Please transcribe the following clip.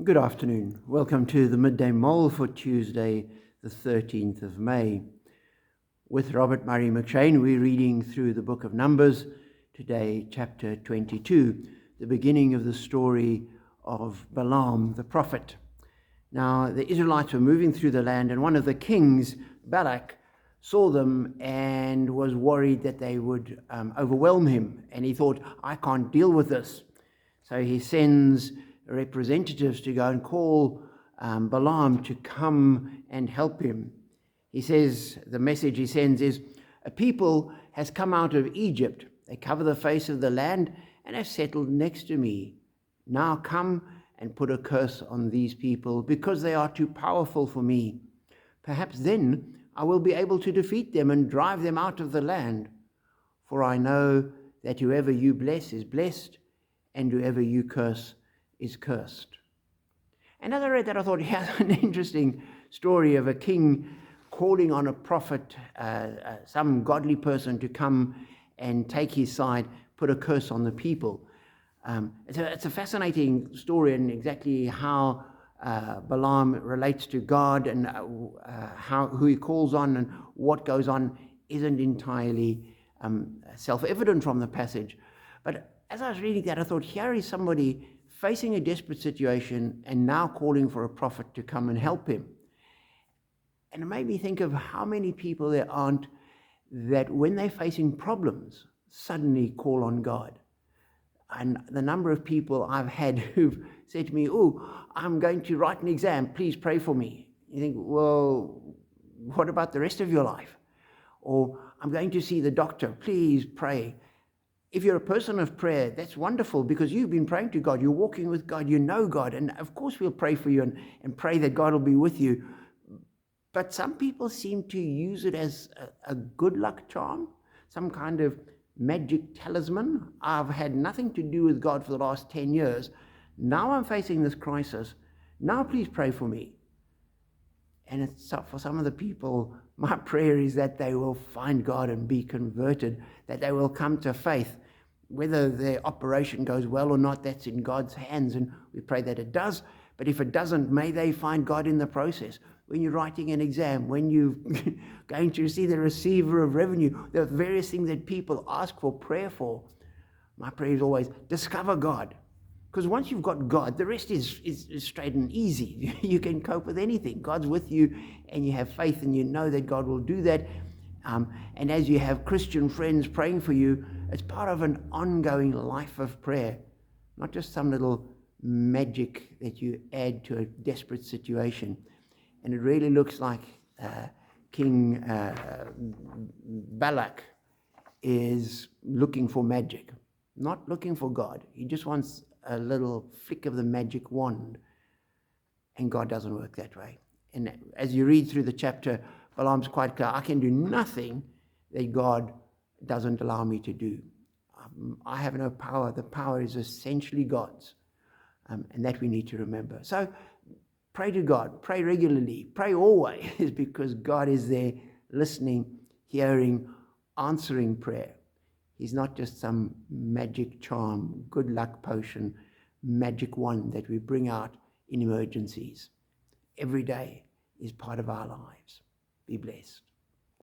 Good afternoon. Welcome to the Midday Mull for Tuesday, the 13th of May. With Robert Murray McShane, we're reading through the book of Numbers, today chapter 22, the beginning of the story of Balaam the prophet. Now, the Israelites were moving through the land, and one of the kings, Balak, saw them and was worried that they would overwhelm him. And he thought, I can't deal with this. So he sends representatives to go and call Balaam to come and help him. He says, the message he sends is, a people has come out of Egypt. They cover the face of the land and have settled next to me. Now come and put a curse on these people because they are too powerful for me. Perhaps then I will be able to defeat them and drive them out of the land. For I know that whoever you bless is blessed, and whoever you curse is cursed. And as I read that, I thought, here's an interesting story of a king calling on a prophet, some godly person, to come and take his side, put a curse on the people. It's a fascinating story, and exactly how Balaam relates to God and who he calls on and what goes on isn't entirely self-evident from the passage. But as I was reading that, I thought, here is somebody facing a desperate situation and now calling for a prophet to come and help him. And it made me think of how many people there aren't that when they're facing problems, suddenly call on God. And the number of people I've had who've said to me, I'm going to write an exam, please pray for me. You think, well, what about the rest of your life? Or I'm going to see the doctor, please pray. If you're a person of prayer, that's wonderful because you've been praying to God, you're walking with God, you know God, and of course we'll pray for you and pray that God will be with you. But some people seem to use it as a good luck charm, some kind of magic talisman. I've had nothing to do with God for the last 10 years. Now I'm facing this crisis. Now please pray for me. And it's for some of the people, my prayer is that they will find God and be converted, that they will come to faith. Whether their operation goes well or not, that's in God's hands, and we pray that it does. But if it doesn't, may they find God in the process. When you're writing an exam, when you're going to see the receiver of revenue, there are various things that people ask for prayer for. My prayer is always, discover God. Because once you've got God, the rest is straight and easy. You can cope with anything. God's with you, and you have faith, and you know that God will do that. And as you have Christian friends praying for you, it's part of an ongoing life of prayer, not just some little magic that you add to a desperate situation. And it really looks like King Balak is looking for magic, not looking for God. He just wants a little flick of the magic wand, and God doesn't work that way. And as you read through the chapter, Balaam's quite clear, I can do nothing that God doesn't allow me to do. I have no power. The power is essentially God's, and that we need to remember. So pray to God, pray regularly, pray always, because God is there listening, hearing, answering prayer. He's not just some magic charm, good luck potion, magic wand that we bring out in emergencies. Every day is part of our lives. Be blessed.